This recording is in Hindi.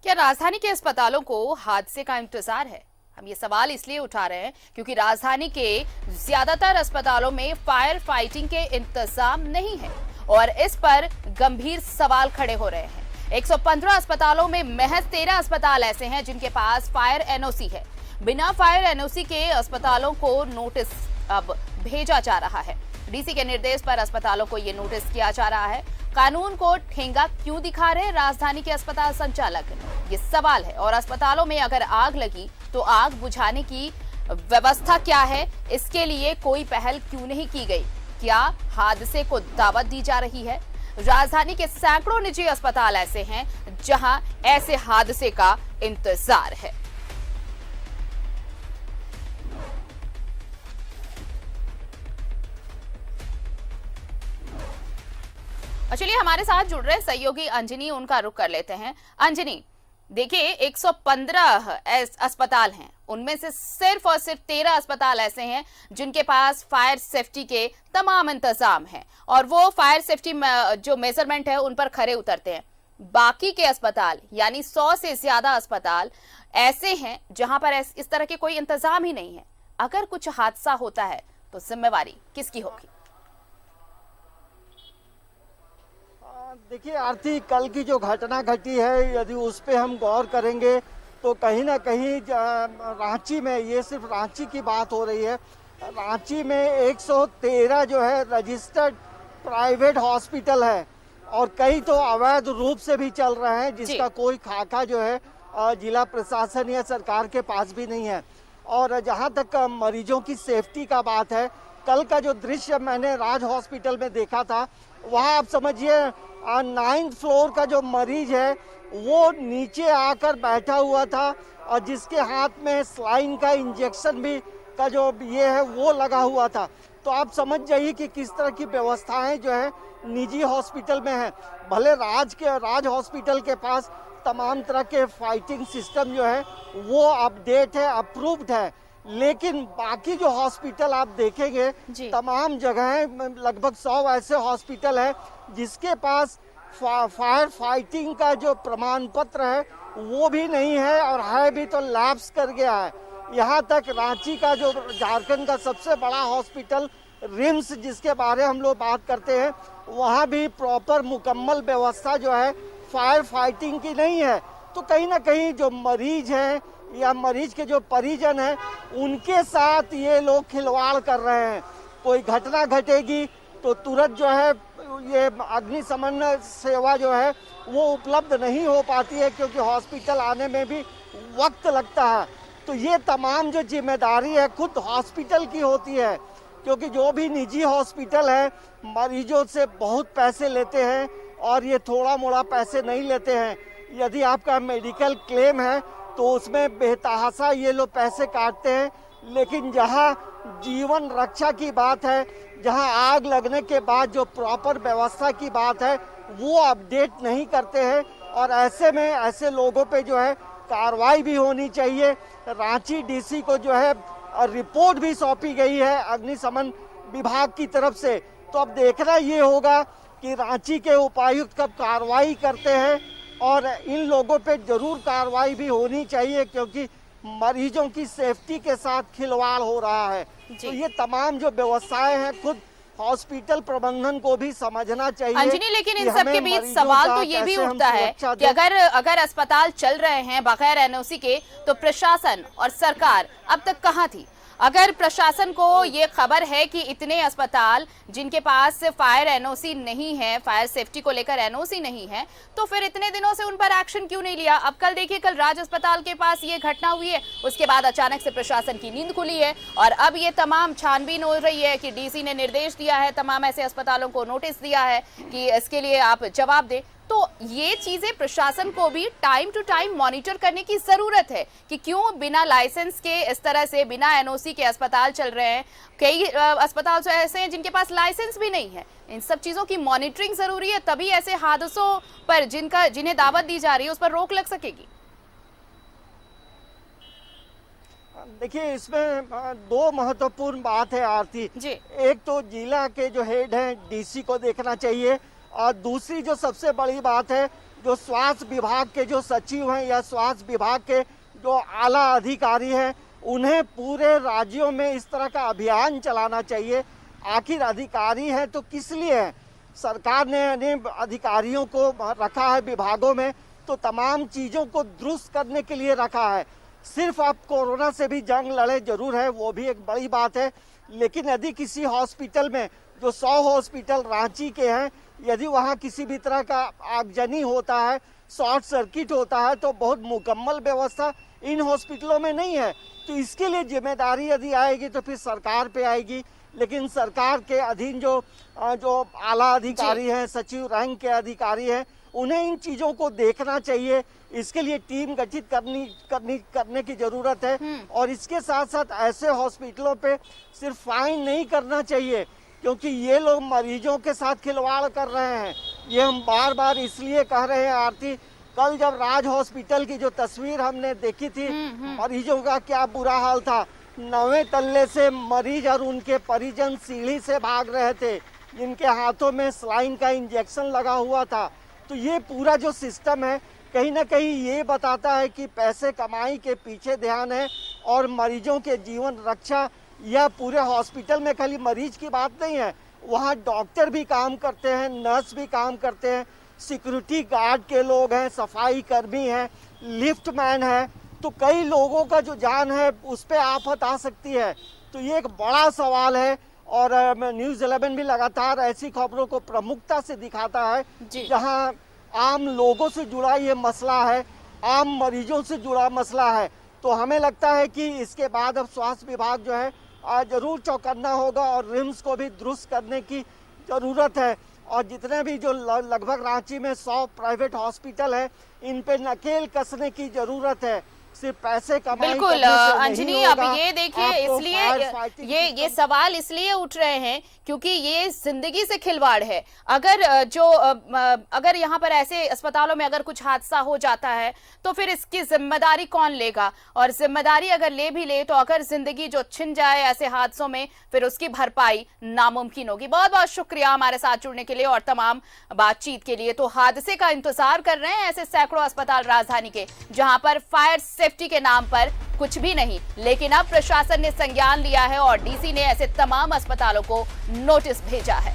क्या राजधानी के अस्पतालों को हादसे का इंतजार है? हम ये सवाल इसलिए उठा रहे हैं क्योंकि राजधानी के ज्यादातर अस्पतालों में फायर फाइटिंग के इंतजाम नहीं है और इस पर गंभीर सवाल खड़े हो रहे हैं। 115 अस्पतालों में महज 13 अस्पताल ऐसे हैं जिनके पास फायर एनओसी है। बिना फायर एनओसी के अस्पतालों को नोटिस अब भेजा जा रहा है। डीसी के निर्देश पर अस्पतालों को ये नोटिस किया जा रहा है। कानून को ठेंगा क्यों दिखा रहे राजधानी के अस्पताल संचालक, ये सवाल है। और अस्पतालों में अगर आग लगी तो आग बुझाने की व्यवस्था क्या है, इसके लिए कोई पहल क्यों नहीं की गई? क्या हादसे को दावत दी जा रही है? राजधानी के सैकड़ों निजी अस्पताल ऐसे हैं जहां ऐसे हादसे का इंतजार है। चलिए हमारे साथ जुड़ रहे सहयोगी अंजनी, उनका रुख कर लेते हैं। अंजनी, देखिए 115 अस्पताल हैं, उनमें से सिर्फ और सिर्फ 13 अस्पताल ऐसे हैं जिनके पास फायर सेफ्टी के तमाम इंतजाम हैं और वो फायर सेफ्टी जो मेजरमेंट है उन पर खरे उतरते हैं। बाकी के अस्पताल यानी 100 से ज्यादा अस्पताल ऐसे हैं जहां पर इस तरह के कोई इंतजाम ही नहीं है। अगर कुछ हादसा होता है तो जिम्मेवारी किसकी होगी? देखिए आरती, कल की जो घटना घटी है यदि उस पे हम गौर करेंगे तो कहीं ना कहीं रांची में, ये सिर्फ रांची की बात हो रही है, रांची में 113 जो है रजिस्टर्ड प्राइवेट हॉस्पिटल है और कई तो अवैध रूप से भी चल रहे हैं जिसका कोई खाका जो है जिला प्रशासन या सरकार के पास भी नहीं है। और जहां तक मरीजों की सेफ्टी का बात है, कल का जो दृश्य मैंने राज हॉस्पिटल में देखा था, वहाँ आप समझिए 9th फ्लोर का जो मरीज है वो नीचे आकर बैठा हुआ था और जिसके हाथ में सलाइन का इंजेक्शन भी का जो ये है वो लगा हुआ था। तो आप समझ जाइए कि किस तरह की व्यवस्थाएं जो है निजी हॉस्पिटल में है। भले राज हॉस्पिटल के पास तमाम तरह के फाइटिंग सिस्टम जो है वो अपडेट है, अप्रूव्ड है, लेकिन बाकी जो हॉस्पिटल आप देखेंगे तमाम जगहें, लगभग 100 ऐसे हॉस्पिटल है जिसके पास फायर फाइटिंग का जो प्रमाण पत्र है वो भी नहीं है और है भी तो लैप्स कर गया है। यहाँ तक रांची का जो झारखंड का सबसे बड़ा हॉस्पिटल रिम्स जिसके बारे हम लोग बात करते हैं, वहाँ भी प्रॉपर मुकम्मल व्यवस्था जो है फायर फाइटिंग की नहीं है। तो कहीं ना कहीं जो मरीज हैं या मरीज के जो परिजन हैं उनके साथ ये लोग खिलवाड़ कर रहे हैं। कोई घटना घटेगी तो तुरंत जो है ये अग्निशमन सेवा जो है वो उपलब्ध नहीं हो पाती है क्योंकि हॉस्पिटल आने में भी वक्त लगता है। तो ये तमाम जो जिम्मेदारी है खुद हॉस्पिटल की होती है क्योंकि जो भी निजी हॉस्पिटल है मरीजों से बहुत पैसे लेते हैं और ये थोड़ा मोड़ा पैसे नहीं लेते हैं। यदि आपका मेडिकल क्लेम है तो उसमें बेतहाशा ये लोग पैसे काटते हैं, लेकिन जहां जीवन रक्षा की बात है, जहां आग लगने के बाद जो प्रॉपर व्यवस्था की बात है वो अपडेट नहीं करते हैं और ऐसे में ऐसे लोगों पे जो है कार्रवाई भी होनी चाहिए। रांची डीसी को जो है रिपोर्ट भी सौंपी गई है अग्निशमन विभाग की तरफ से। तो अब देखना ये होगा कि रांची के उपायुक्त कब कार्रवाई करते हैं और इन लोगों पे जरूर कार्रवाई भी होनी चाहिए क्योंकि मरीजों की सेफ्टी के साथ खिलवाड़ हो रहा है। तो ये तमाम जो व्यवस्थाएं हैं खुद हॉस्पिटल प्रबंधन को भी समझना चाहिए। अंजनी, लेकिन इन सब के बीच सवाल तो ये भी उठता है कि अगर अस्पताल चल रहे हैं बगैर एनओसी के तो प्रशासन और सरकार अब तक कहां थी? अगर प्रशासन को ये खबर है कि इतने अस्पताल जिनके पास फायर एनओसी नहीं है, फायर सेफ्टी को लेकर एनओसी नहीं है, तो फिर इतने दिनों से उन पर एक्शन क्यों नहीं लिया? अब कल देखिए, कल राज अस्पताल के पास ये घटना हुई है, उसके बाद अचानक से प्रशासन की नींद खुली है और अब ये तमाम छानबीन हो रही है कि डीसी ने निर्देश दिया है, तमाम ऐसे अस्पतालों को नोटिस दिया है कि इसके लिए आप जवाब दें। तो ये चीजें प्रशासन को भी टाइम टू टाइम मॉनिटर करने की जरूरत है कि क्यों बिना लाइसेंस के इस तरह से बिना एनओसी के अस्पताल चल रहे हैं। कई अस्पताल तो ऐसे हैं जिनके पास लाइसेंस भी नहीं है। इन सब चीजों की मॉनिटरिंग जरूरी है, तभी ऐसे हादसों पर जिन्हें दावत दी जा रही है उस पर रोक लग सकेगी। देखिए इसमें दो महत्वपूर्ण बात है आरती जी। एक तो जिला के जो हेड हैं डीसी को देखना चाहिए और दूसरी जो सबसे बड़ी बात है जो स्वास्थ्य विभाग के जो सचिव हैं या स्वास्थ्य विभाग के जो आला अधिकारी हैं, उन्हें पूरे राज्यों में इस तरह का अभियान चलाना चाहिए। आखिर अधिकारी हैं तो किस लिए हैं? सरकार ने अधिकारियों को रखा है विभागों में तो तमाम चीज़ों को दुरुस्त करने के लिए रखा है। सिर्फ आप कोरोना से भी जंग लड़े जरूर है, वो भी एक बड़ी बात है, लेकिन यदि किसी हॉस्पिटल में जो 100 हॉस्पिटल रांची के हैं, यदि वहाँ किसी भी तरह का आगजनी होता है, शॉर्ट सर्किट होता है, तो बहुत मुकम्मल व्यवस्था इन हॉस्पिटलों में नहीं है। तो इसके लिए जिम्मेदारी यदि आएगी तो फिर सरकार पे आएगी, लेकिन सरकार के अधीन जो आला अधिकारी हैं, सचिव रैंक के अधिकारी हैं, उन्हें इन चीज़ों को देखना चाहिए। इसके लिए टीम गठित करने की जरूरत है। और इसके साथ साथ ऐसे हॉस्पिटलों पे सिर्फ फाइन नहीं करना चाहिए, क्योंकि ये लोग मरीजों के साथ खिलवाड़ कर रहे हैं। ये हम बार बार इसलिए कह रहे हैं आरती, कल जब राज हॉस्पिटल की जो तस्वीर हमने देखी थी, मरीजों का क्या बुरा हाल था। 9वें तल्ले से मरीज और उनके परिजन सीढ़ी से भाग रहे थे, जिनके हाथों में सलाइन का इंजेक्शन लगा हुआ था। तो ये पूरा जो सिस्टम है कहीं ना कहीं ये बताता है कि पैसे कमाई के पीछे ध्यान है और मरीजों के जीवन रक्षा। या पूरे हॉस्पिटल में खाली मरीज की बात नहीं है, वहाँ डॉक्टर भी काम करते हैं, नर्स भी काम करते हैं, सिक्योरिटी गार्ड के लोग हैं, सफाई कर्मी हैं, लिफ्ट मैन है। तो कई लोगों का जो जान है उस पर आफत आ सकती है। तो ये एक बड़ा सवाल है और न्यूज़ 11 भी लगातार ऐसी खबरों को प्रमुखता से दिखाता है जहां आम लोगों से जुड़ा ये मसला है, आम मरीजों से जुड़ा मसला है। तो हमें लगता है कि इसके बाद अब स्वास्थ्य विभाग जो है जरूर चौकन्ना होगा और रिम्स को भी दुरुस्त करने की ज़रूरत है। और जितने भी जो लगभग रांची में 100 प्राइवेट हॉस्पिटल है, इन पे नकेल कसने की ज़रूरत है। सिर्फ पैसे कमाई बिल्कुल अंजनी, अब ये देखिए, इसलिए ये सवाल इसलिए उठ रहे हैं क्योंकि ये जिंदगी से खिलवाड़ है। अगर यहाँ पर ऐसे अस्पतालों में अगर कुछ हादसा हो जाता है तो फिर इसकी जिम्मेदारी कौन लेगा? और जिम्मेदारी अगर ले भी ले तो अगर जिंदगी जो छिन जाए ऐसे हादसों में, फिर उसकी भरपाई नामुमकिन होगी। बहुत बहुत शुक्रिया हमारे साथ जुड़ने के लिए और तमाम बातचीत के लिए। तो हादसे का इंतजार कर रहे हैं ऐसे सैकड़ों अस्पताल राजधानी के, जहां पर फायर सेफ्टी के नाम पर कुछ भी नहीं, लेकिन अब प्रशासन ने संज्ञान लिया है और डीसी ने ऐसे तमाम अस्पतालों को नोटिस भेजा है।